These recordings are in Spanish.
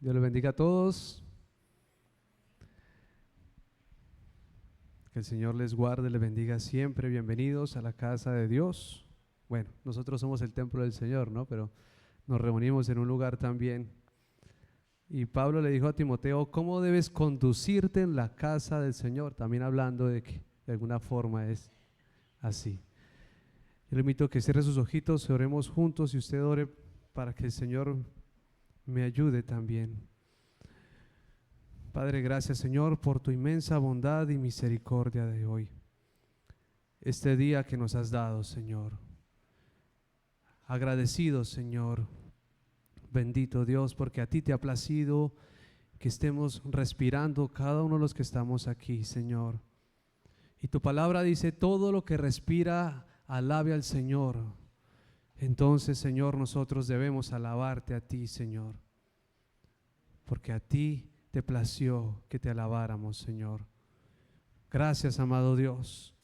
Dios les bendiga a todos. Que el Señor les guarde, les bendiga siempre. Bienvenidos a la casa de Dios. Bueno, nosotros somos el templo del Señor, ¿no? Pero nos reunimos en un lugar también. Y Pablo le dijo a Timoteo, ¿cómo debes conducirte en la casa del Señor? También hablando de que de alguna forma es así. Yo le invito a que cierre sus ojitos, oremos juntos y usted ore para que el Señor me ayude también. Padre, gracias Señor por tu inmensa bondad y misericordia de hoy. Este día que nos has dado, Señor. Agradecido, Señor. Bendito Dios, porque a ti te ha placido que estemos respirando cada uno de los que estamos aquí, Señor. Y tu palabra dice, todo lo que respira, alabe al Señor. Entonces, Señor, nosotros debemos alabarte a ti, Señor. Porque a ti te plació que te alabáramos, Señor. Gracias, amado Dios,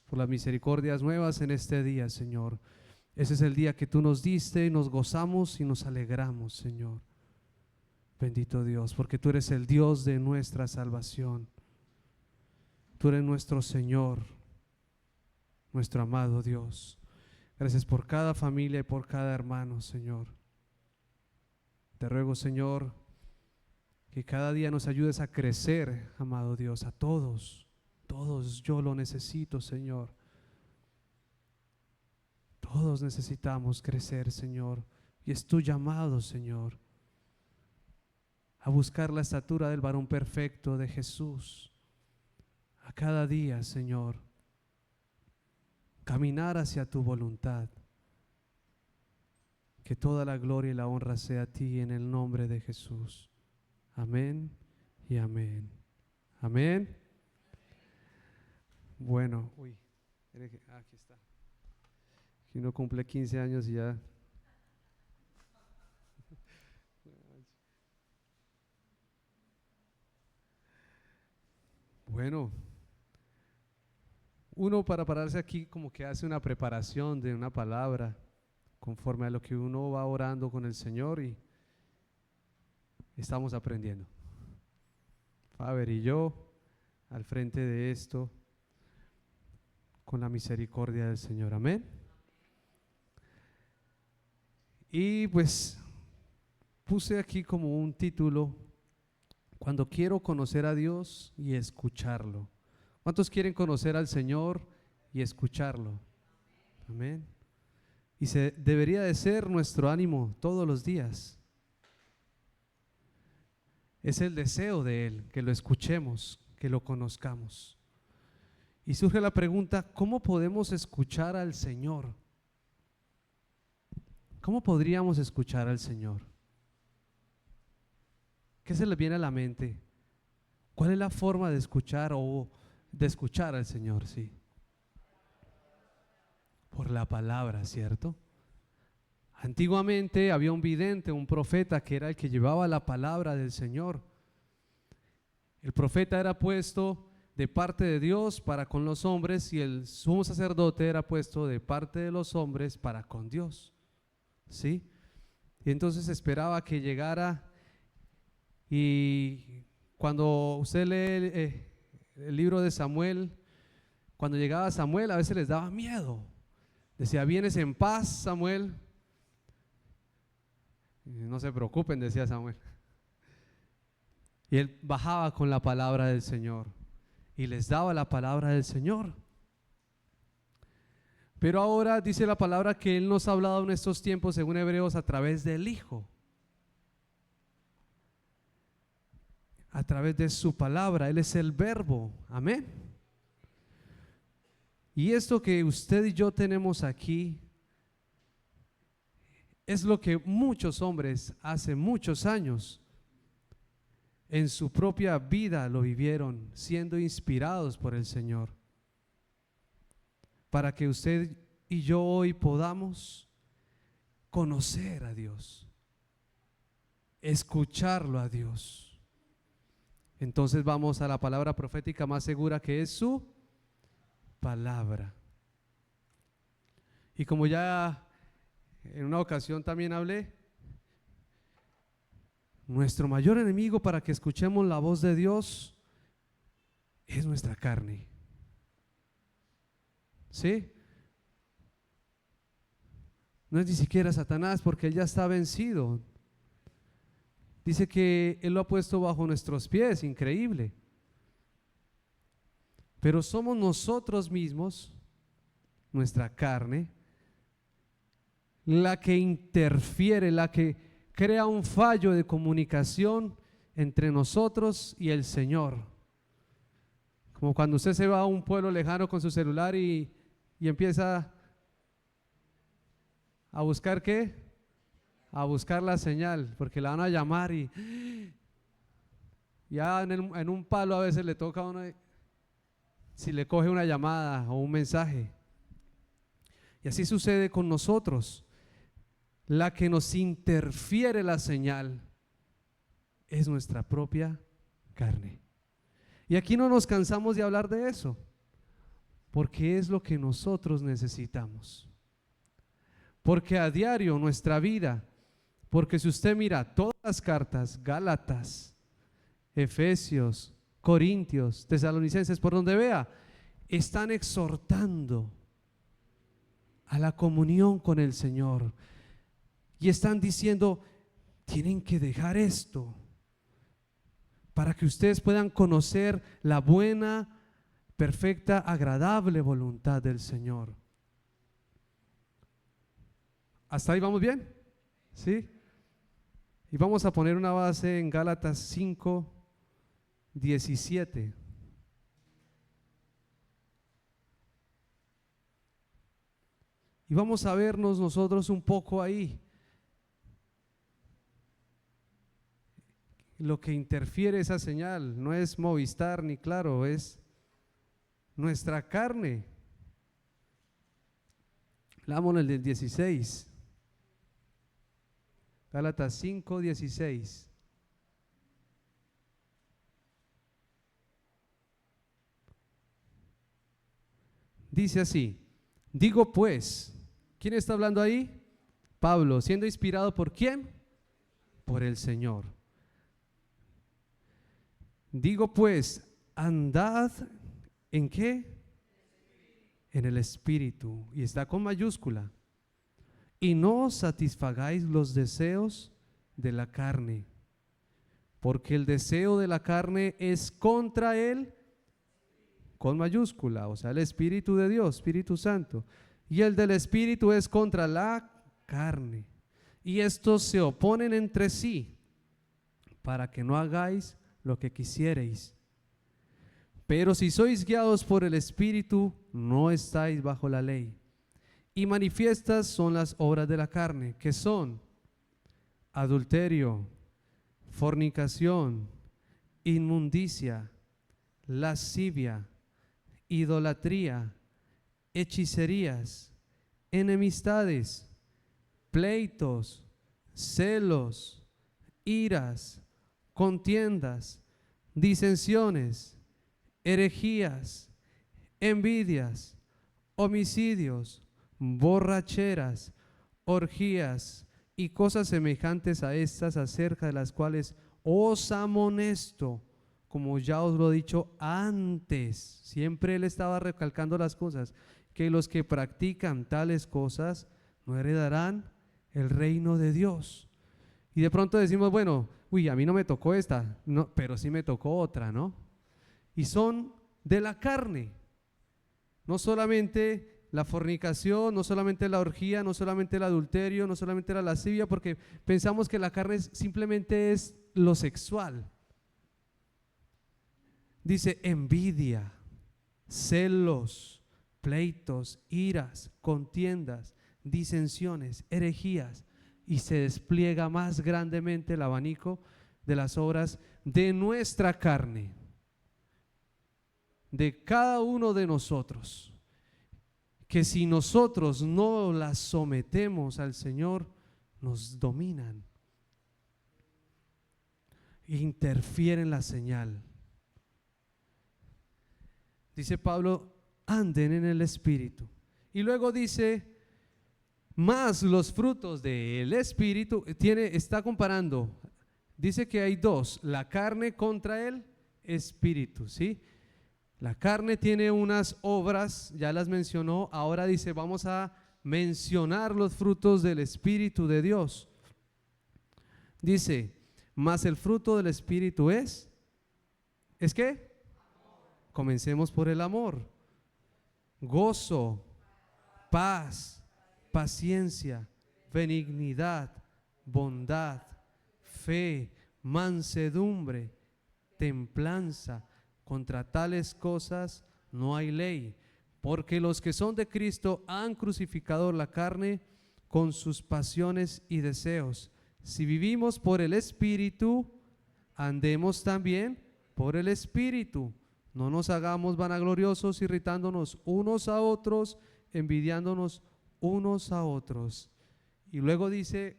por las misericordias nuevas en este día, Señor. Ese es el día que tú nos diste y nos gozamos y nos alegramos, Señor. Bendito Dios, porque tú eres el Dios de nuestra salvación. Tú eres nuestro Señor, nuestro amado Dios. Gracias por cada familia y por cada hermano, Señor. Te ruego, Señor, que cada día nos ayudes a crecer, amado Dios, a todos. Todos yo lo necesito, Señor. Todos necesitamos crecer, Señor. Y es tu llamado, Señor, a buscar la estatura del varón perfecto de Jesús. A cada día, Señor, caminar hacia tu voluntad. Que toda la gloria y la honra sea a ti en el nombre de Jesús. Amén y amén. Amén. Bueno, aquí está. Aquí uno cumple 15 años y ya. Bueno, uno para pararse aquí como que hace una preparación de una palabra conforme a lo que uno va orando con el Señor y estamos aprendiendo. Faber y yo al frente de esto con la misericordia del Señor. Amén. Y pues puse aquí como un título, cuando quiero conocer a Dios y escucharlo. ¿Cuántos quieren conocer al Señor y escucharlo? Amén. Y debería de ser nuestro ánimo todos los días. Es el deseo de Él, que lo escuchemos, que lo conozcamos. Y surge la pregunta, ¿cómo podemos escuchar al Señor? ¿Cómo podríamos escuchar al Señor? ¿Qué se les viene a la mente? ¿Cuál es la forma de escuchar o de escuchar al Señor? Sí. Por la palabra, ¿cierto? Antiguamente había un vidente, un profeta que era el que llevaba la palabra del Señor. El profeta era puesto de parte de Dios para con los hombres y el sumo sacerdote era puesto de parte de los hombres para con Dios. ¿Sí? Y entonces esperaba que llegara, y cuando usted lee el libro de Samuel, cuando llegaba Samuel a veces les daba miedo. Decía, ¿vienes en paz, Samuel? No se preocupen, decía Samuel. Y él bajaba con la palabra del Señor y les daba la palabra del Señor. Pero ahora dice la palabra que Él nos ha hablado en estos tiempos, según Hebreos, a través del Hijo. A través de su palabra. Él es el verbo. Amén. Y esto que usted y yo tenemos aquí es lo que muchos hombres hace muchos años en su propia vida lo vivieron, siendo inspirados por el Señor. Para que usted y yo hoy podamos conocer a Dios, escucharlo a Dios. Entonces vamos a la palabra profética más segura, que es su palabra. Y como ya en una ocasión también hablé, nuestro mayor enemigo para que escuchemos la voz de Dios es nuestra carne. ¿Sí? No es ni siquiera Satanás, porque él ya está vencido. Dice que él lo ha puesto bajo nuestros pies, increíble. Pero somos nosotros mismos, nuestra carne, la que interfiere, la que crea un fallo de comunicación entre nosotros y el Señor. Como cuando usted se va a un pueblo lejano con su celular y empieza a buscar ¿qué? A buscar la señal, porque la van a llamar y ya en un palo a veces le toca a uno si le coge una llamada o un mensaje. Y así sucede con nosotros. La que nos interfiere la señal es nuestra propia carne. Y aquí no nos cansamos de hablar de eso, porque es lo que nosotros necesitamos. Porque a diario nuestra vida, porque si usted mira todas las cartas, Gálatas, Efesios, Corintios, Tesalonicenses, por donde vea, están exhortando a la comunión con el Señor. Y están diciendo, tienen que dejar esto para que ustedes puedan conocer la buena, perfecta, agradable voluntad del Señor. ¿Hasta ahí vamos bien? ¿Sí? Y vamos a poner una base en Gálatas 5:17. Y vamos a vernos nosotros un poco ahí. Lo que interfiere esa señal no es Movistar ni Claro, es nuestra carne. Leamos el del 16. Gálatas 5:16. Dice así: digo pues, ¿quién está hablando ahí? Pablo, siendo inspirado ¿por quién? Por el Señor. Digo pues, andad ¿en qué? En el Espíritu, y está con mayúscula, y no satisfagáis los deseos de la carne, porque el deseo de la carne es contra él, con mayúscula, o sea, el Espíritu de Dios, Espíritu Santo, y el del Espíritu es contra la carne, y estos se oponen entre sí, para que no hagáis lo que quisiereis. Pero si sois guiados por el Espíritu, no estáis bajo la ley. Y manifiestas son las obras de la carne, que son adulterio, fornicación, inmundicia, lascivia, idolatría, hechicerías, enemistades, pleitos, celos, iras, contiendas, disensiones, herejías, envidias, homicidios, borracheras, orgías y cosas semejantes a estas, acerca de las cuales os amonesto, como ya os lo he dicho antes. Siempre él estaba recalcando las cosas, que los que practican tales cosas no heredarán el reino de Dios. Y de pronto decimos, bueno, a mí no me tocó esta, no, pero sí me tocó otra, ¿no? Y son de la carne, no solamente la fornicación, no solamente la orgía, no solamente el adulterio, no solamente la lascivia, porque pensamos que la carne simplemente es lo sexual. Dice envidia, celos, pleitos, iras, contiendas, disensiones, herejías, y se despliega más grandemente el abanico de las obras de nuestra carne, de cada uno de nosotros, que si nosotros no las sometemos al Señor, nos dominan, interfieren la señal. Dice Pablo, anden en el Espíritu. Y luego dice, más los frutos del Espíritu, está comparando dice que hay dos, la carne contra el espíritu, ¿sí? La carne tiene unas obras, ya las mencionó, ahora dice, vamos a mencionar los frutos del Espíritu de Dios. Dice, mas el fruto del Espíritu ¿es qué? Comencemos por el amor, gozo, paz, paciencia, benignidad, bondad, fe, mansedumbre, templanza. Contra tales cosas no hay ley, porque los que son de Cristo han crucificado la carne con sus pasiones y deseos. Si vivimos por el Espíritu, andemos también por el Espíritu. No nos hagamos vanagloriosos, irritándonos unos a otros, envidiándonos unos a otros. Y luego dice,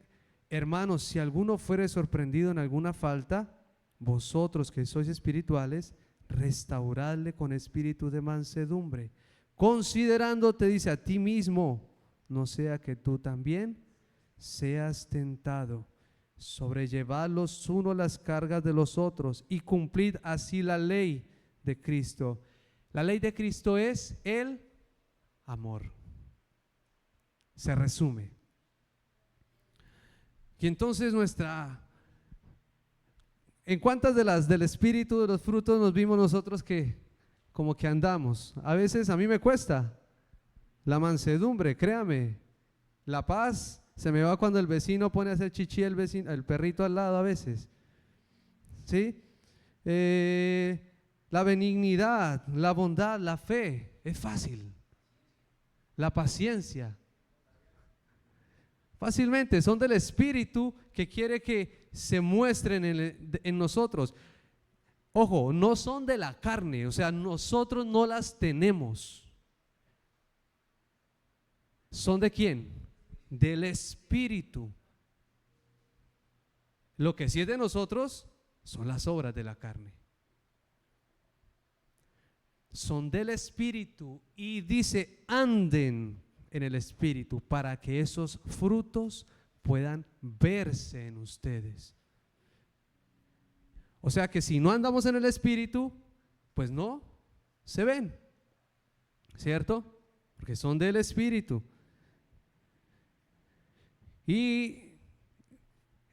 hermanos, si alguno fuere sorprendido en alguna falta, vosotros que sois espirituales, restauradle con espíritu de mansedumbre, considerándote, dice, a ti mismo, no sea que tú también seas tentado. Sobrellevad los unos las cargas de los otros y cumplid así la ley de Cristo. La ley de Cristo es el amor. Se resume. Y entonces ¿en cuántas de las del espíritu, de los frutos nos vimos nosotros que como que andamos? A veces a mí me cuesta la mansedumbre, créame, la paz se me va cuando el vecino pone a hacer chichi el perrito al lado a veces, ¿sí? La benignidad, la bondad, la fe, es fácil. La paciencia, fácilmente, son del Espíritu que quiere que se muestren en nosotros. Ojo, no son de la carne, o sea, nosotros no las tenemos. ¿Son de quién? Del Espíritu. Lo que sí es de nosotros son las obras de la carne. Son del Espíritu y dice, anden en el Espíritu para que esos frutos puedan verse en ustedes. O sea que si no andamos en el Espíritu, pues no se ven, ¿cierto? Porque son del Espíritu. Y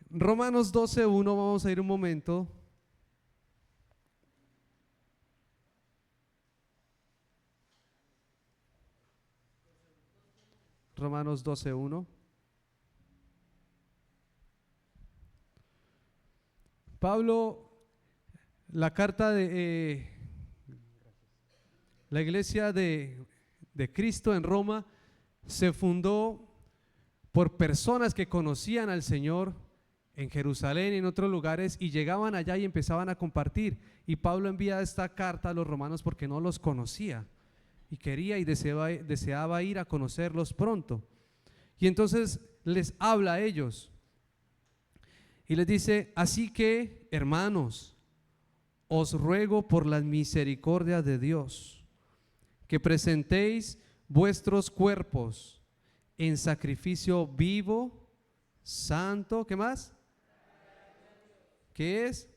Romanos 12:1, vamos a ir un momento. Romanos 12:1. Pablo, la carta de la iglesia de Cristo en Roma se fundó por personas que conocían al Señor en Jerusalén y en otros lugares y llegaban allá y empezaban a compartir. Y Pablo envía esta carta a los romanos porque no los conocía y quería y deseaba ir a conocerlos pronto. Y entonces les habla a ellos y les dice, así que, hermanos, os ruego por la misericordia de Dios que presentéis vuestros cuerpos en sacrificio vivo, santo, ¿qué más? ¿Qué es?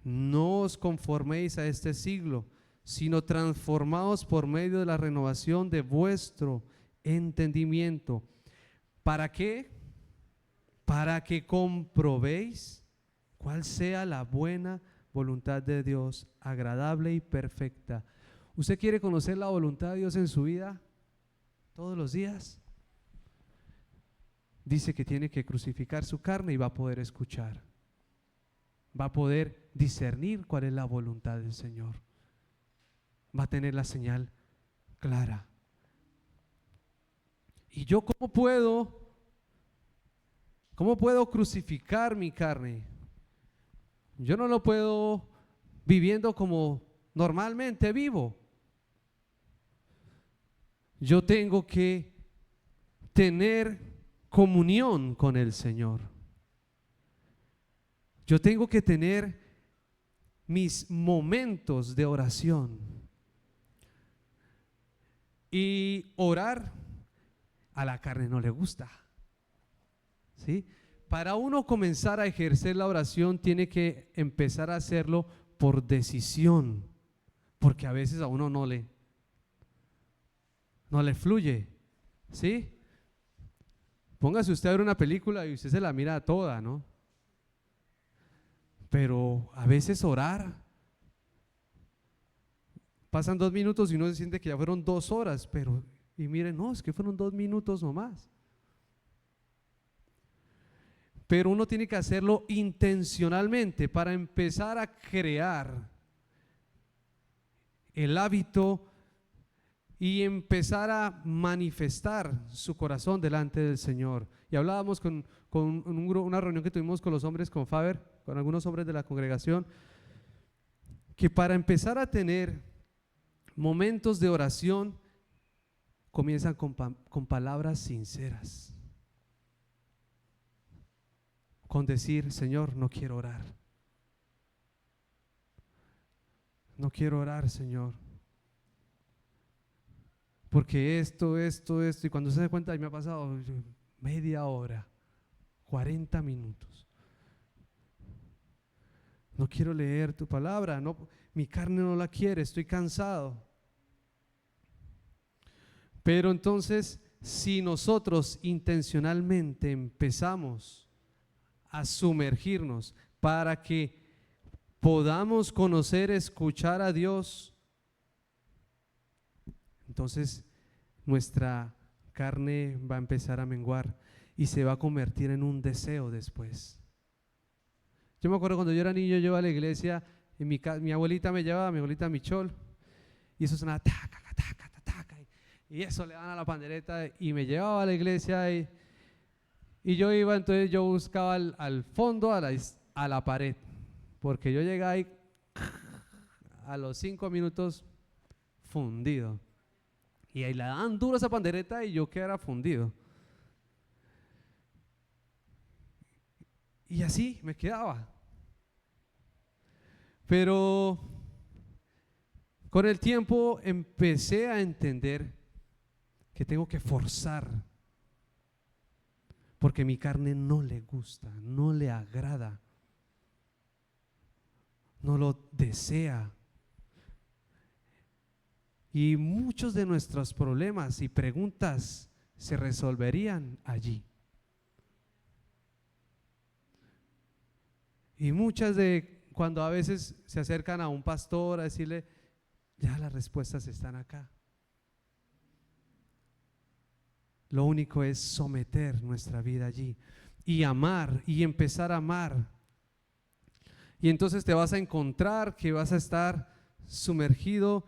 No os conforméis a este siglo, sino transformaos por medio de la renovación de vuestro entendimiento. ¿Para qué? Para que comprobéis cuál sea la buena voluntad de Dios, agradable y perfecta. ¿Usted quiere conocer la voluntad de Dios en su vida todos los días? Dice que tiene que crucificar su carne y va a poder escuchar. Va a poder discernir cuál es la voluntad del Señor. Va a tener la señal clara. ¿Y yo cómo puedo crucificar mi carne? Yo no lo puedo viviendo como normalmente vivo. Yo tengo que tener comunión con el Señor. Yo tengo que tener mis momentos de oración. Y orar a la carne no le gusta, ¿sí? para uno comenzar a ejercer la oración tiene que empezar a hacerlo por decisión, porque a veces a uno no le fluye, ¿sí? Póngase usted a ver una película y usted se la mira toda, ¿no? Pero a veces orar, pasan 2 minutos y uno se siente que ya fueron 2 horas, pero, y miren, no, es que fueron 2 minutos nomás. Pero uno tiene que hacerlo intencionalmente para empezar a crear el hábito y empezar a manifestar su corazón delante del Señor. Y hablábamos con una reunión que tuvimos con los hombres, con Faber, con algunos hombres de la congregación, que para empezar a tener momentos de oración comienzan con palabras sinceras, con decir: Señor, no quiero orar, no quiero orar, Señor, porque esto, y cuando se da cuenta, me ha pasado media hora, 40 minutos, no quiero leer tu palabra, no, mi carne no la quiere, estoy cansado. Pero entonces, si nosotros intencionalmente empezamos a sumergirnos para que podamos conocer, escuchar a Dios, entonces nuestra carne va a empezar a menguar y se va a convertir en un deseo después. Yo me acuerdo cuando yo era niño, yo iba a la iglesia y mi abuelita me llevaba, mi abuelita Michol, y eso sonaba taca, taca, taca, taca, y eso le daban a la pandereta y me llevaba a la iglesia y yo iba, entonces yo buscaba al fondo, a la pared, porque yo llegaba ahí a los 5 minutos fundido, y ahí le daban duro a esa pandereta y yo quedara fundido, y así me quedaba. Pero con el tiempo empecé a entender que tengo que forzar, porque mi carne no le gusta, no le agrada, no lo desea. Y muchos de nuestros problemas y preguntas se resolverían allí. Y muchas de cuando a veces se acercan a un pastor a decirle, ya las respuestas están acá. Lo único es someter nuestra vida allí y amar y empezar a amar. Y entonces te vas a encontrar que vas a estar sumergido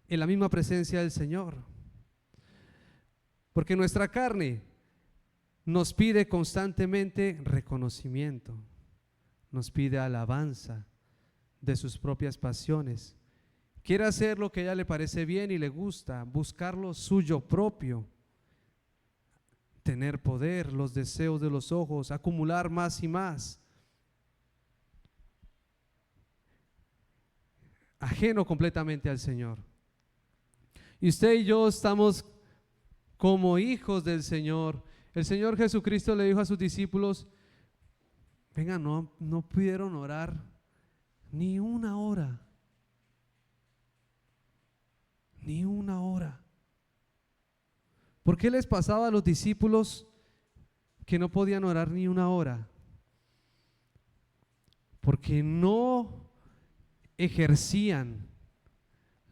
en la misma presencia del Señor. Porque nuestra carne nos pide constantemente reconocimiento, nos pide alabanza de sus propias pasiones. Quiere hacer lo que a ella le parece bien y le gusta, buscar lo suyo propio, tener poder, los deseos de los ojos, acumular más y más, ajeno completamente al Señor. Y usted y yo estamos como hijos del Señor. El Señor Jesucristo le dijo a sus discípulos: venga, no pudieron orar ni una hora, ni una hora. ¿Por qué les pasaba a los discípulos que no podían orar ni una hora? Porque no ejercían,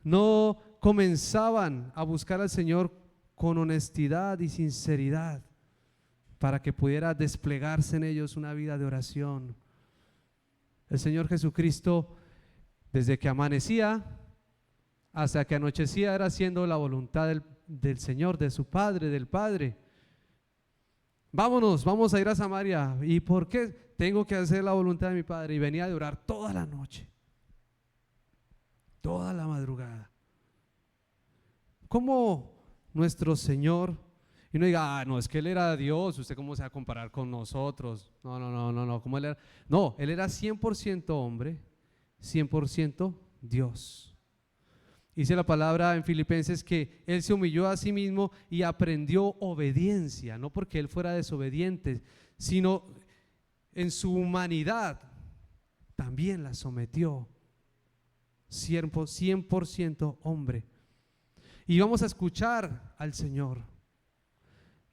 no comenzaban a buscar al Señor con honestidad y sinceridad para que pudiera desplegarse en ellos una vida de oración. El Señor Jesucristo, desde que amanecía hasta que anochecía, era haciendo la voluntad del Señor, de su Padre, del Padre. Vamos a ir a Samaria. ¿Y por qué? Tengo que hacer la voluntad de mi Padre. Y venía a orar toda la noche, toda la madrugada. ¿Cómo nuestro Señor? Y no diga, no, es que Él era Dios, ¿usted cómo se va a comparar con nosotros? No, ¿cómo Él era? No, Él era 100% hombre, 100% Dios. Dice la palabra en Filipenses que Él se humilló a sí mismo y aprendió obediencia, no porque Él fuera desobediente, sino en su humanidad también la sometió, 100% hombre. Y vamos a escuchar al Señor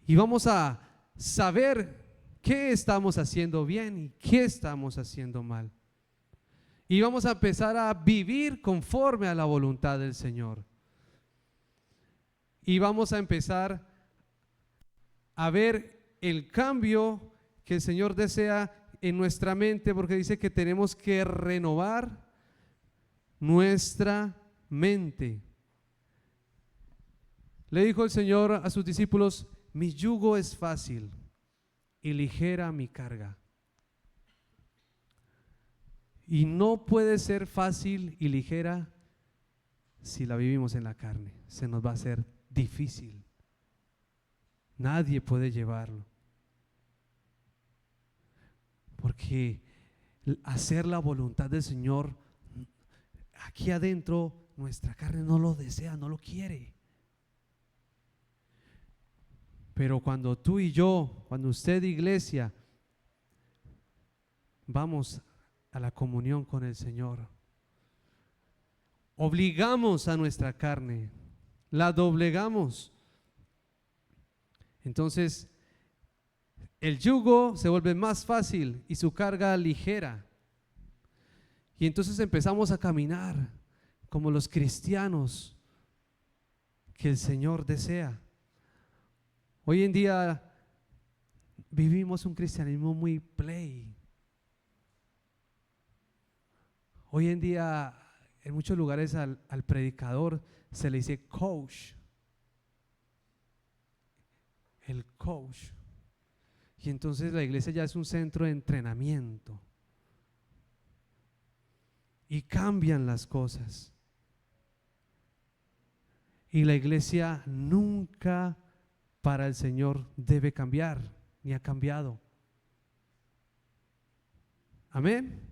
y vamos a saber qué estamos haciendo bien y qué estamos haciendo mal. Y vamos a empezar a vivir conforme a la voluntad del Señor. Y vamos a empezar a ver el cambio que el Señor desea en nuestra mente, porque dice que tenemos que renovar nuestra mente. Le dijo el Señor a sus discípulos: mi yugo es fácil y ligera mi carga. Y no puede ser fácil y ligera si la vivimos en la carne. Se nos va a hacer difícil. Nadie puede llevarlo. Porque hacer la voluntad del Señor, aquí adentro, nuestra carne no lo desea, no lo quiere. Pero cuando tú y yo, cuando usted, iglesia, vamos a la comunión con el Señor, obligamos a nuestra carne, la doblegamos. Entonces el yugo se vuelve más fácil y su carga ligera. Y entonces empezamos a caminar como los cristianos que el Señor desea. Hoy en día vivimos un cristianismo muy play. Hoy en día en muchos lugares al predicador se le dice coach. El coach. Y entonces la iglesia ya es un centro de entrenamiento. Y cambian las cosas. Y la iglesia nunca para el Señor debe cambiar, ni ha cambiado. Amén.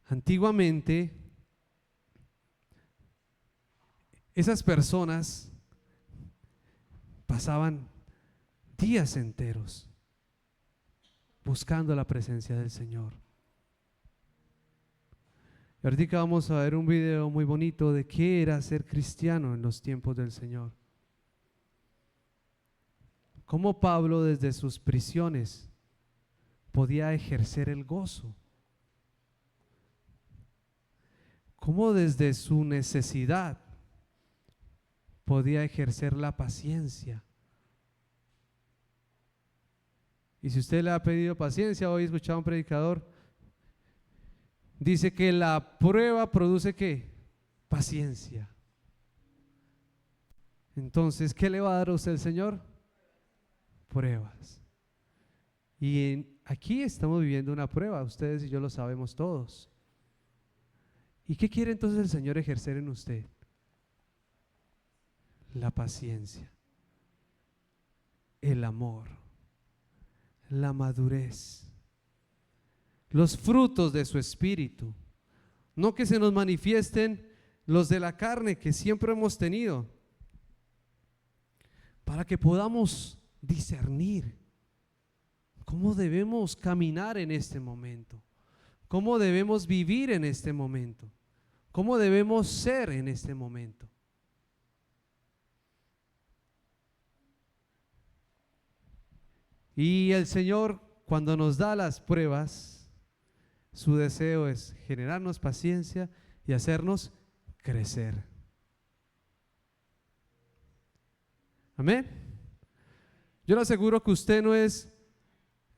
Antiguamente, esas personas pasaban días enteros buscando la presencia del Señor. Y ahorita vamos a ver un video muy bonito de qué era ser cristiano en los tiempos del Señor. Cómo Pablo desde sus prisiones podía ejercer el gozo. Cómo desde su necesidad podía ejercer la paciencia. Y si usted le ha pedido paciencia, hoy he escuchado a un predicador, dice que la prueba produce ¿qué? Paciencia. Entonces, ¿qué le va a dar a usted el Señor? Pruebas. Y aquí estamos viviendo una prueba, ustedes y yo lo sabemos todos. ¿Y qué quiere entonces el Señor ejercer en usted? La paciencia, el amor, la madurez, los frutos de su espíritu. No que se nos manifiesten los de la carne que siempre hemos tenido, para que podamos discernir cómo debemos caminar en este momento, cómo debemos vivir en este momento, cómo debemos ser en este momento. Y el Señor, cuando nos da las pruebas, su deseo es generarnos paciencia y hacernos crecer. Amén. Yo le aseguro que usted no es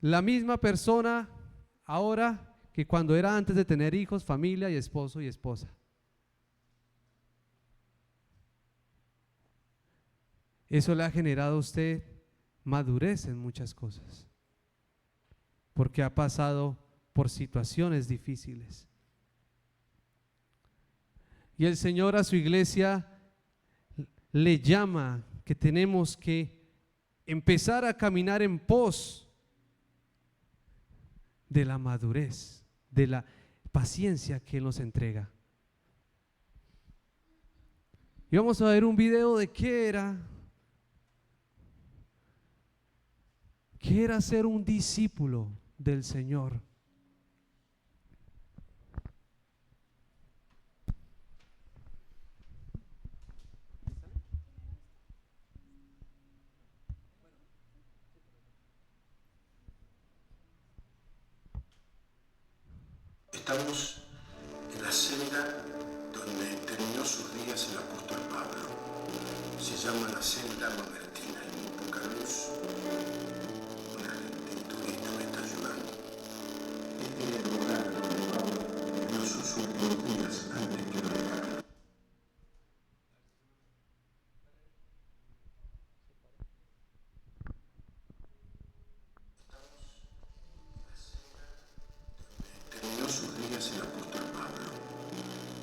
la misma persona ahora que cuando era antes de tener hijos, familia y esposo y esposa. Eso le ha generado a usted madurez en muchas cosas, porque ha pasado por situaciones difíciles. Y el Señor a su iglesia le llama que tenemos que empezar a caminar en pos de la madurez, de la paciencia que Él nos entrega. Y vamos a ver un video de qué era que era ser un discípulo del Señor. Estamos en la celda donde terminó sus días el apóstol Pablo. Se llama la celda Mamertina. Hay muy poca luz. Una lenturita me está ayudando. Este es el lugar donde Pablo terminó sus últimos días antes que lo dejaran. Terminó sus días el apóstol Pablo.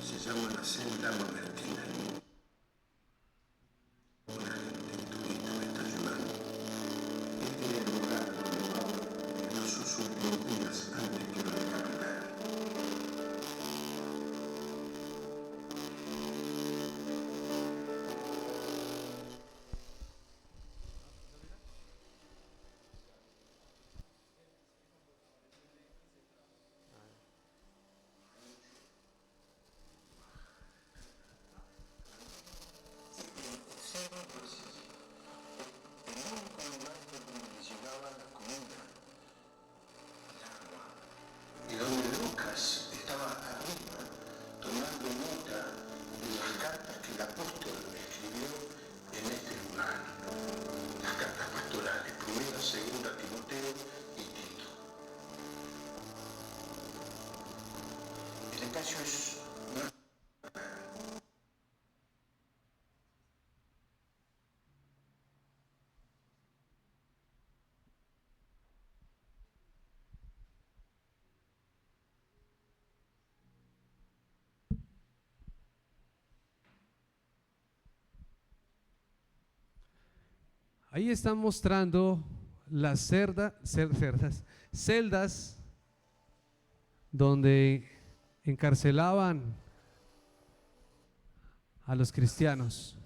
Se llama la celda Mamertina. Una lenturita me está ayudando. Este es el lugar donde Pablo terminó sus últimos días antes que lo dejaran caer. Y donde Lucas estaba arriba tomando nota de las cartas que el apóstol escribió en este lugar, las cartas pastorales, primera, segunda, Timoteo y Tito. El caso es Ahí están mostrando las celdas donde encarcelaban a los cristianos.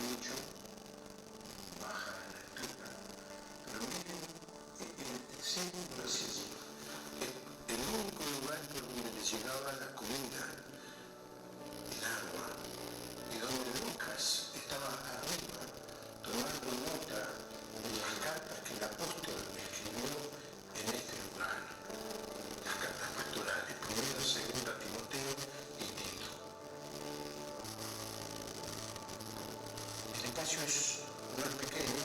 mucho, baja en la altura. Pero miren, el segundo es así. El único lugar por donde les llegaba la comida, el agua, y donde Lucas estaba arriba tomando nota de las cartas que el apóstol escribió en este lugar, las cartas pastorales, primera, segunda, Timoteo y Tito. El espacio no es pequeño,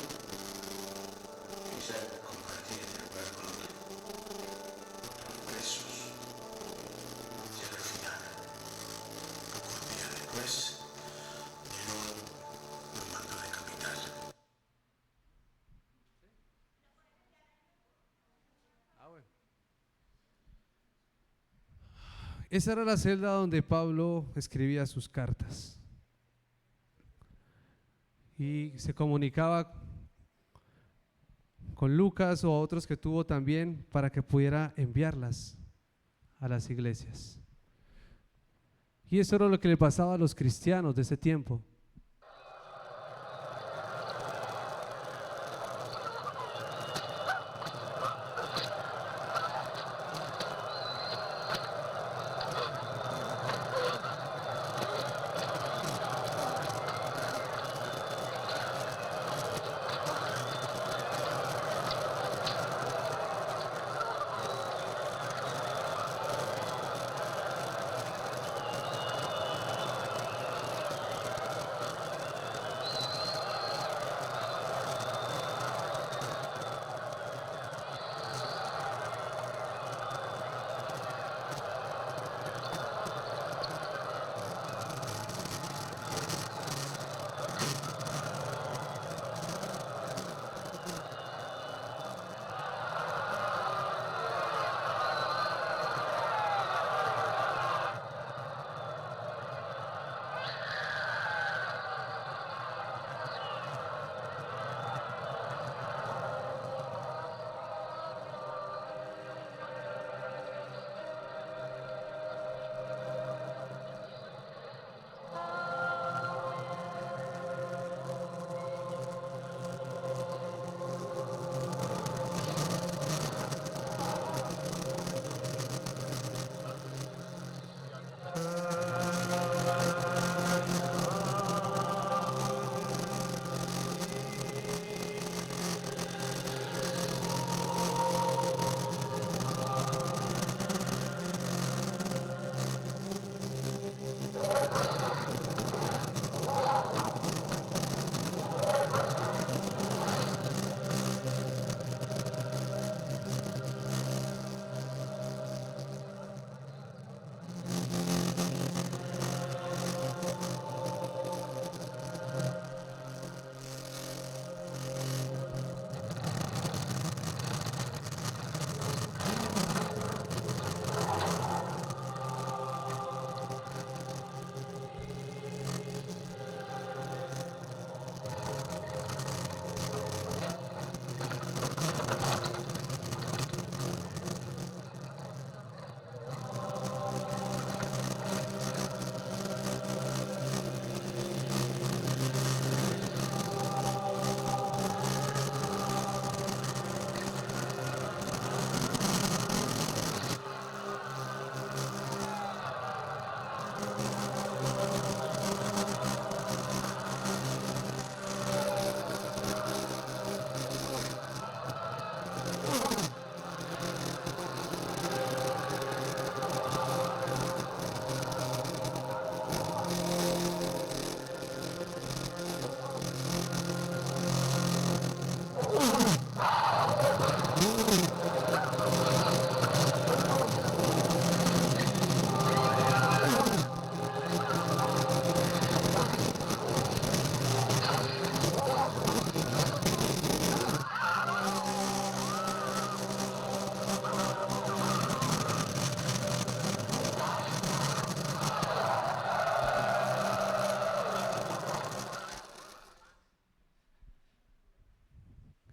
quizá compartir el lugar con otros presos, y al final, pocos días después, Nerón lo mandó de capital. Esa era la celda donde Pablo escribía sus cartas y se comunicaba con Lucas o a otros que tuvo también para que pudiera enviarlas a las iglesias. Y eso era lo que le pasaba a los cristianos de ese tiempo.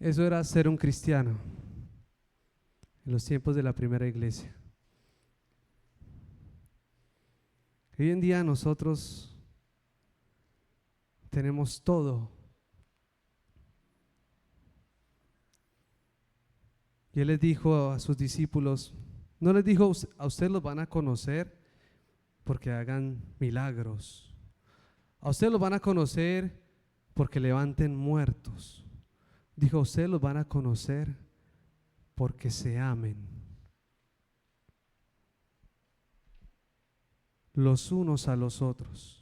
Eso era ser un cristiano en los tiempos de la primera iglesia. Hoy en día nosotros tenemos todo. Y Él les dijo a sus discípulos, no les dijo a ustedes los van a conocer porque hagan milagros. A ustedes los van a conocer porque levanten muertos. Dijo, ustedes los van a conocer porque se amen los unos a los otros.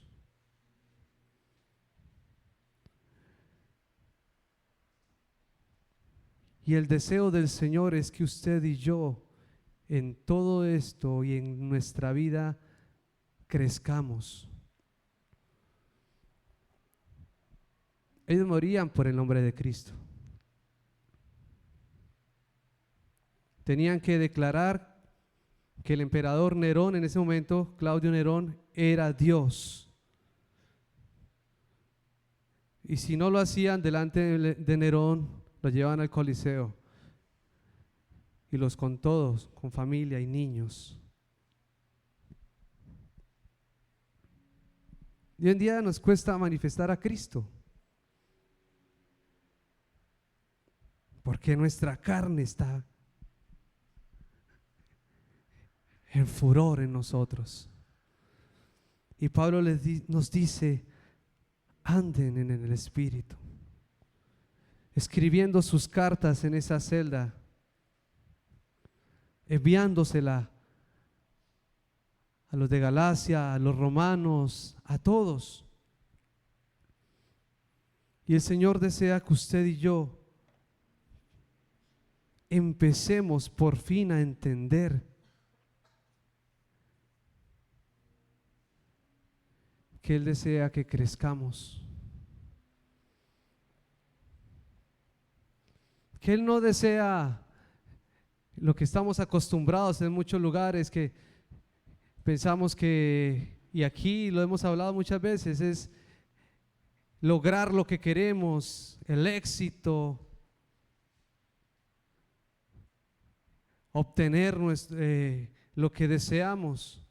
Y el deseo del Señor es que usted y yo en todo esto y en nuestra vida crezcamos. Ellos morían por el nombre de Cristo. Tenían que declarar que el emperador Nerón en ese momento, Claudio Nerón, era Dios. Y si no lo hacían delante de Nerón, los llevaban al Coliseo. Y los con todos, con familia y niños. Y hoy en día nos cuesta manifestar a Cristo. Porque nuestra carne está en furor en nosotros. Y Pablo nos dice, anden en el Espíritu. Escribiendo sus cartas en esa celda, enviándosela a los de Galacia, a los romanos, a todos. Y el Señor desea que usted y yo empecemos por fin a entender que Él desea que crezcamos. Que Él no desea lo que estamos acostumbrados en muchos lugares, que pensamos que, y aquí lo hemos hablado muchas veces, es lograr lo que queremos, el éxito, obtener lo que deseamos,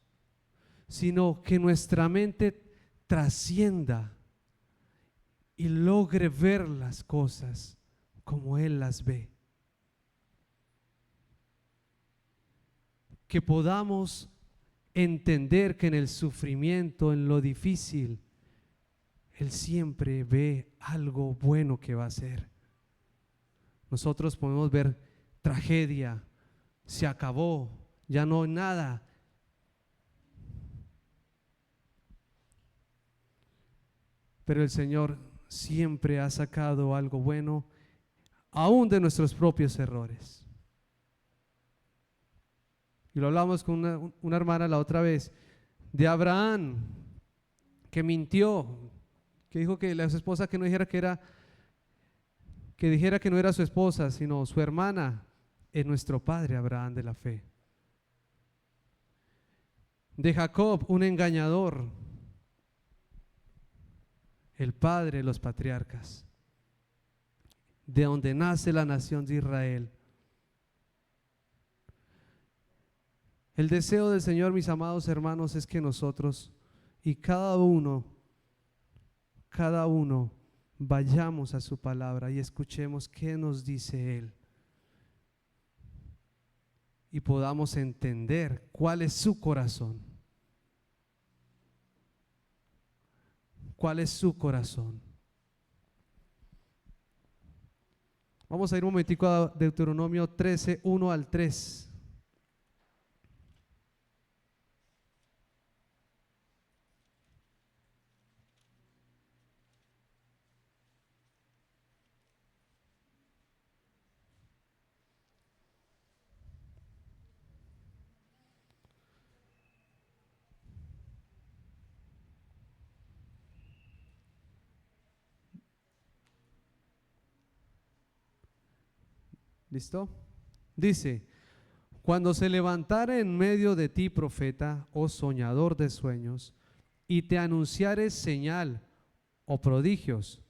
sino que nuestra mente trascienda y logre ver las cosas como Él las ve. Que podamos entender que en el sufrimiento, en lo difícil, Él siempre ve algo bueno que va a hacer. Nosotros podemos ver tragedia, se acabó, ya no hay nada. Pero el Señor siempre ha sacado algo bueno, aún de nuestros propios errores. Y lo hablamos con una hermana la otra vez, de Abraham, que mintió, que dijo que la su esposa que no dijera que dijera que no era su esposa, sino su hermana, es nuestro padre Abraham de la fe. De Jacob, un engañador, el padre de los patriarcas, de donde nace la nación de Israel. El deseo del Señor, mis amados hermanos, es que nosotros y cada uno vayamos a su palabra y escuchemos qué nos dice Él y podamos entender cuál es su corazón. ¿Cuál es su corazón? Vamos a ir un momentico a Deuteronomio 13, 1 al 3. ¿Listo? Dice, cuando se levantare en medio de ti profeta o soñador de sueños y te anunciare señal o prodigios,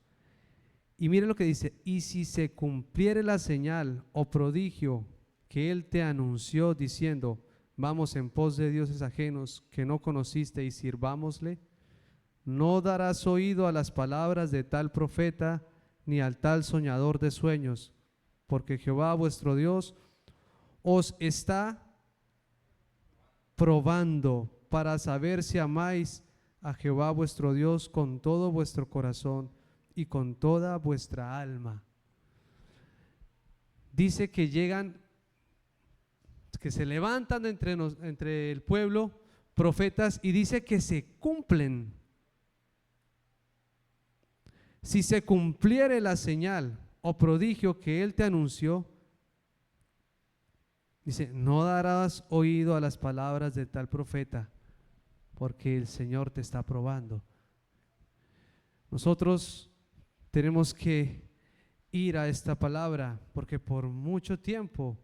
Y mire lo que dice: y si se cumpliere la señal o prodigio que él te anunció diciendo, vamos en pos de dioses ajenos que no conociste y sirvámosle, no darás oído a las palabras de tal profeta ni al tal soñador de sueños, porque Jehová vuestro Dios os está probando para saber si amáis a Jehová vuestro Dios con todo vuestro corazón y con toda vuestra alma. Dice que llegan, que se levantan entre el pueblo profetas, y dice que se cumplen. Si se cumpliere la señal o prodigio que él te anunció, dice, no darás oído a las palabras de tal profeta, porque el Señor te está probando. Nosotros tenemos que ir a esta palabra, porque por mucho tiempo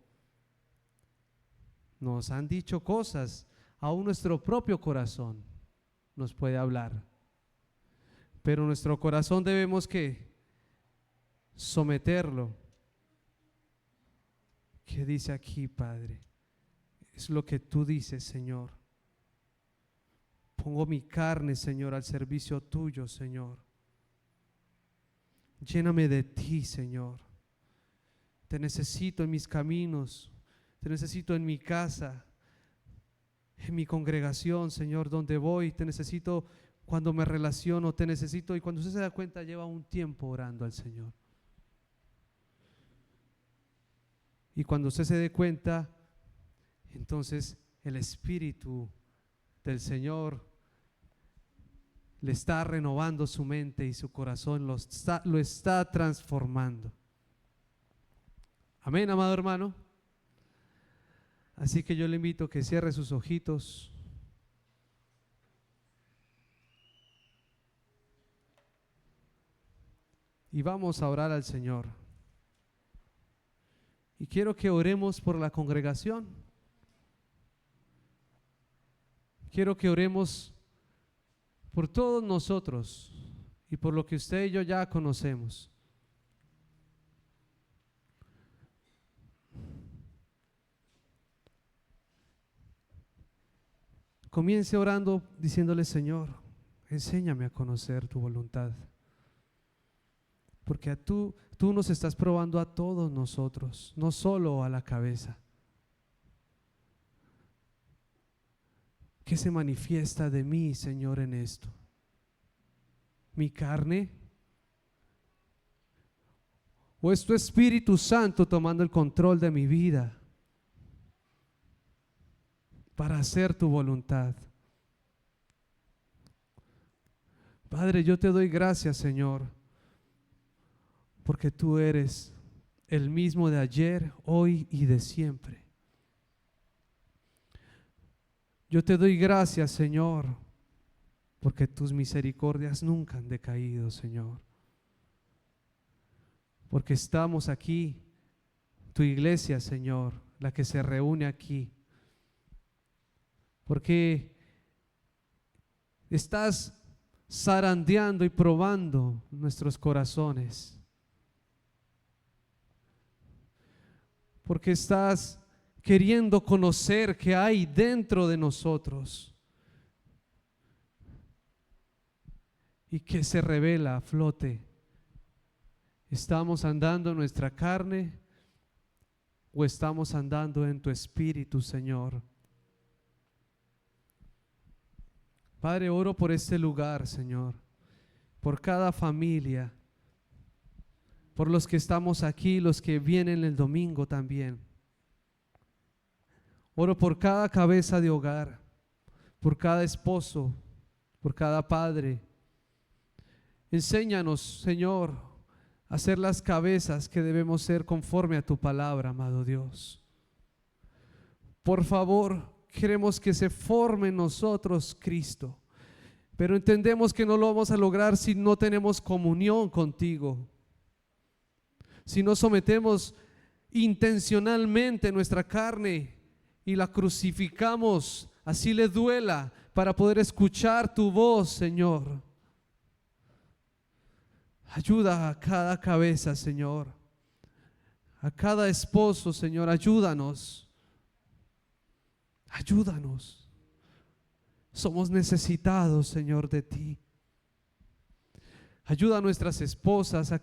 nos han dicho cosas, aún nuestro propio corazón nos puede hablar, pero nuestro corazón debemos que someterlo. ¿Qué dice aquí, Padre? Es lo que tú dices, Señor. Pongo mi carne, Señor, al servicio tuyo, Señor. Lléname de ti, Señor. Te necesito en mis caminos, te necesito en mi casa, en mi congregación, Señor, donde voy. Te necesito cuando me relaciono, te necesito. Y cuando usted se da cuenta, lleva un tiempo orando al Señor. Y cuando usted se dé cuenta, entonces el Espíritu del Señor le está renovando su mente y su corazón, lo está transformando. Amén, amado hermano. Así que yo le invito a que cierre sus ojitos. Y vamos a orar al Señor. Y quiero que oremos por la congregación. Quiero que oremos por todos nosotros y por lo que usted y yo ya conocemos. Comience orando diciéndole: Señor, enséñame a conocer tu voluntad. Porque tú nos estás probando a todos nosotros, no solo a la cabeza. ¿Qué se manifiesta de mí, Señor, en esto? ¿Mi carne? ¿O es tu Espíritu Santo tomando el control de mi vida para hacer tu voluntad? Padre, yo te doy gracias, Señor, porque tú eres el mismo de ayer, hoy y de siempre. Yo te doy gracias, Señor, porque tus misericordias nunca han decaído, Señor. Porque estamos aquí, tu iglesia, Señor, la que se reúne aquí. Porque estás zarandeando y probando nuestros corazones. Porque estás queriendo conocer qué hay dentro de nosotros y que se revela a flote. ¿Estamos andando en nuestra carne o estamos andando en tu Espíritu, Señor? Padre, oro por este lugar, Señor, por cada familia, por los que estamos aquí, los que vienen el domingo también. Oro por cada cabeza de hogar, por cada esposo, por cada padre. Enséñanos, Señor, a ser las cabezas que debemos ser conforme a tu palabra, amado Dios. Por favor, queremos que se forme en nosotros Cristo, pero entendemos que no lo vamos a lograr si no tenemos comunión contigo, si no sometemos intencionalmente nuestra carne y la crucificamos, así le duela, para poder escuchar tu voz, Señor. Ayuda a cada cabeza, Señor. A cada esposo, Señor, ayúdanos. Ayúdanos. Somos necesitados, Señor, de ti. Ayuda a nuestras esposas, a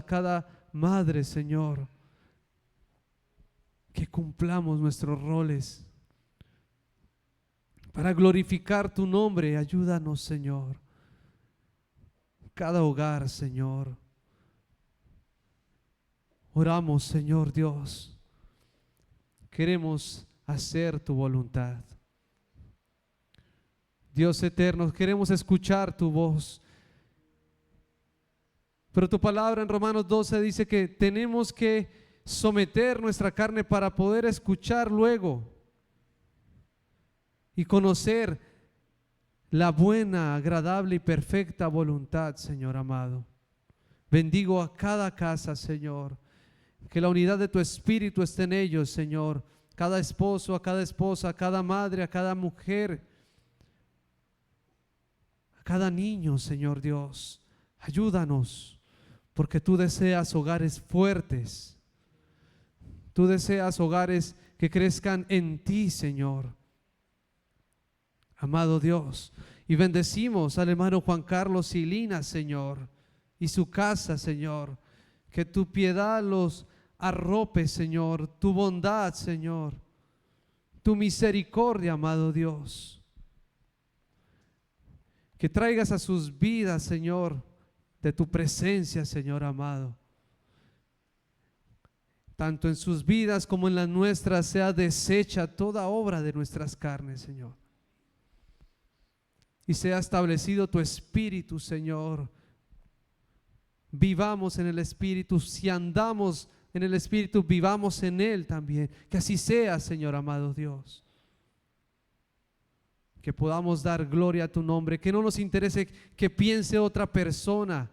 cada madre, Señor. Que cumplamos nuestros roles para glorificar tu nombre. Ayúdanos, Señor. Cada hogar, Señor. Oramos, Señor Dios. Queremos hacer tu voluntad. Dios eterno, queremos escuchar tu voz. Pero tu palabra en Romanos 12 dice que tenemos que someter nuestra carne para poder escuchar luego y conocer la buena, agradable y perfecta voluntad, Señor amado. Bendigo a cada casa, Señor. Que la unidad de tu Espíritu esté en ellos, Señor. Cada esposo, a cada esposa, a cada madre, a cada mujer, a cada niño, Señor Dios. Ayúdanos, porque tú deseas hogares fuertes. Tú deseas hogares que crezcan en ti, Señor. Amado Dios, y bendecimos al hermano Juan Carlos y Lina, Señor, y su casa, Señor. Que tu piedad los arrope, Señor, tu bondad, Señor, tu misericordia, amado Dios. Que traigas a sus vidas, Señor, de tu presencia, Señor amado. Tanto en sus vidas como en las nuestras sea deshecha toda obra de nuestras carnes, Señor. Y sea establecido tu Espíritu, Señor. Vivamos en el Espíritu. Si andamos en el Espíritu, vivamos en Él también. Que así sea, Señor amado Dios. Que podamos dar gloria a tu nombre. Que no nos interese que piense otra persona.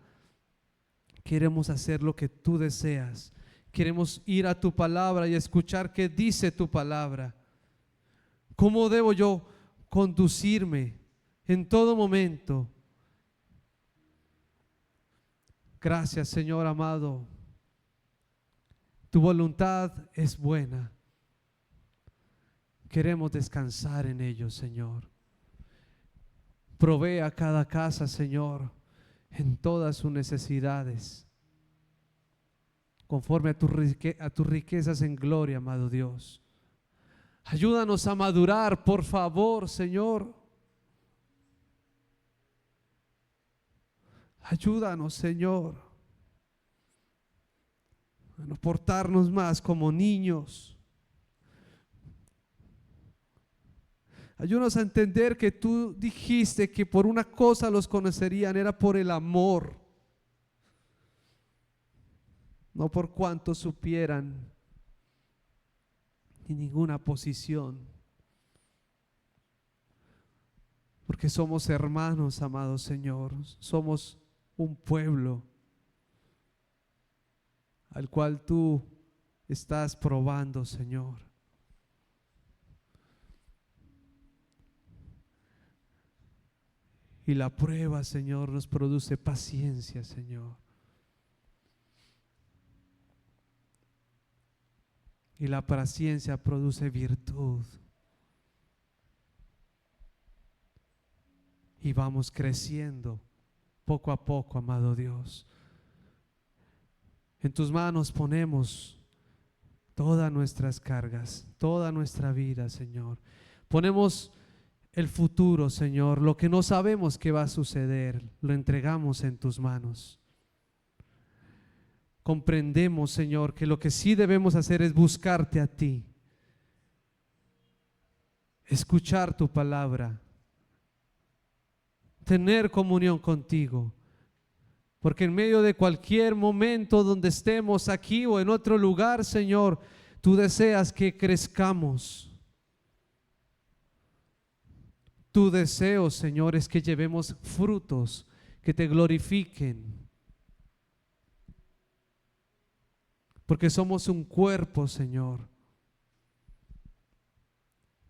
Queremos hacer lo que tú deseas. Queremos ir a tu palabra y escuchar qué dice tu palabra. ¿Cómo debo yo conducirme en todo momento? Gracias, Señor amado. Tu voluntad es buena. Queremos descansar en ello, Señor. Provee a cada casa, Señor, en todas sus necesidades, conforme a tus riquezas en gloria, amado Dios. Ayúdanos a madurar, por favor, Señor. Ayúdanos, Señor, a no portarnos más como niños. Ayúdanos a entender que tú dijiste que por una cosa los conocerían, era por el amor, no por cuanto supieran ni ninguna posición. Porque somos hermanos, amado Señor, somos un pueblo al cual tú estás probando, Señor. Y la prueba, Señor, nos produce paciencia, Señor. Y la paciencia produce virtud. Y vamos creciendo poco a poco, amado Dios. En tus manos ponemos todas nuestras cargas, toda nuestra vida, Señor. Ponemos el futuro, Señor, lo que no sabemos que va a suceder, lo entregamos en tus manos. Comprendemos, Señor, que lo que sí debemos hacer es buscarte a ti, escuchar tu palabra, tener comunión contigo, porque en medio de cualquier momento donde estemos aquí o en otro lugar, Señor, tú deseas que crezcamos. Tu deseo, Señor, es que llevemos frutos que te glorifiquen, porque somos un cuerpo, Señor.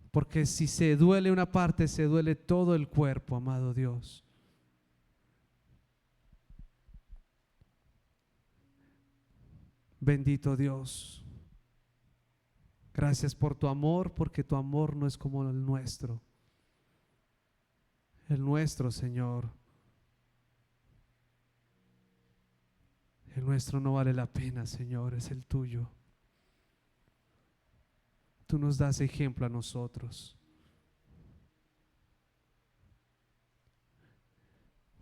Porque si se duele una parte, se duele todo el cuerpo, amado Dios. Bendito Dios. Gracias por tu amor, porque tu amor no es como el nuestro. El nuestro, Señor, el nuestro no vale la pena, Señor, es el tuyo. Tú nos das ejemplo a nosotros.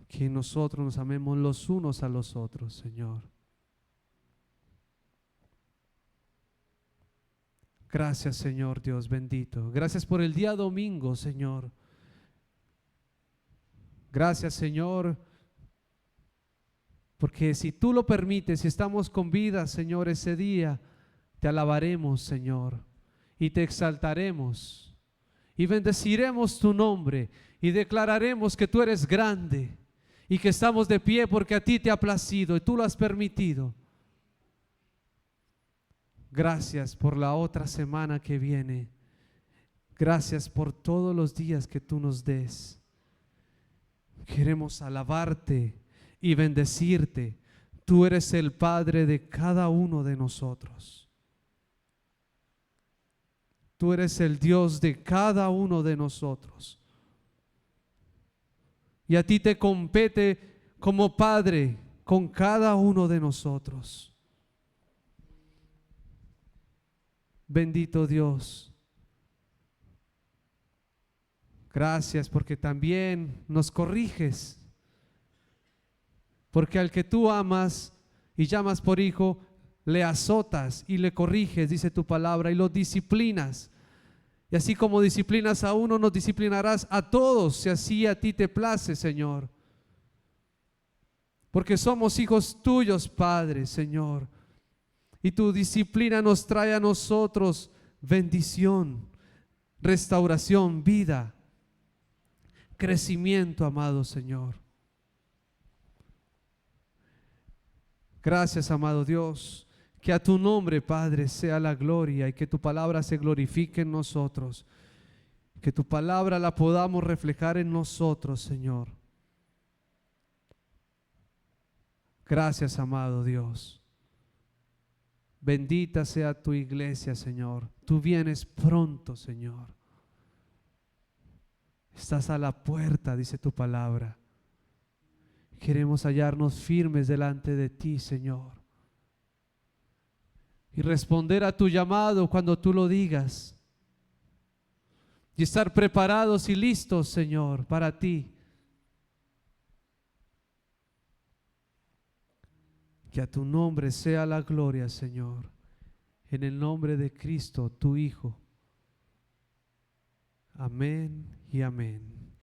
Que nosotros nos amemos los unos a los otros, Señor. Gracias, Señor Dios bendito. Gracias por el día domingo, Señor. Gracias, Señor, porque si tú lo permites, si estamos con vida, Señor, ese día te alabaremos, Señor, y te exaltaremos y bendeciremos tu nombre y declararemos que tú eres grande y que estamos de pie porque a ti te ha placido y tú lo has permitido. Gracias por la otra semana que viene. Gracias por todos los días que tú nos des. Queremos alabarte y bendecirte. Tú eres el Padre de cada uno de nosotros. Tú eres el Dios de cada uno de nosotros. Y a ti te compete como Padre con cada uno de nosotros. Bendito Dios. Gracias porque también nos corriges. Porque al que tú amas y llamas por hijo, le azotas y le corriges, dice tu palabra, y lo disciplinas. Y así como disciplinas a uno, nos disciplinarás a todos, si así a ti te place, Señor. Porque somos hijos tuyos, Padre, Señor. Y tu disciplina nos trae a nosotros bendición, restauración, vida, crecimiento, amado Señor. Gracias, amado Dios, que a tu nombre, Padre, sea la gloria y que tu palabra se glorifique en nosotros, que tu palabra la podamos reflejar en nosotros, Señor. Gracias, amado Dios. Bendita sea tu iglesia, Señor. Tú vienes pronto, Señor. Estás a la puerta, dice tu palabra. Queremos hallarnos firmes delante de ti, Señor, y responder a tu llamado cuando tú lo digas, y estar preparados y listos, Señor, para ti. Que a tu nombre sea la gloria, Señor, en el nombre de Cristo, tu Hijo. Amén y amén.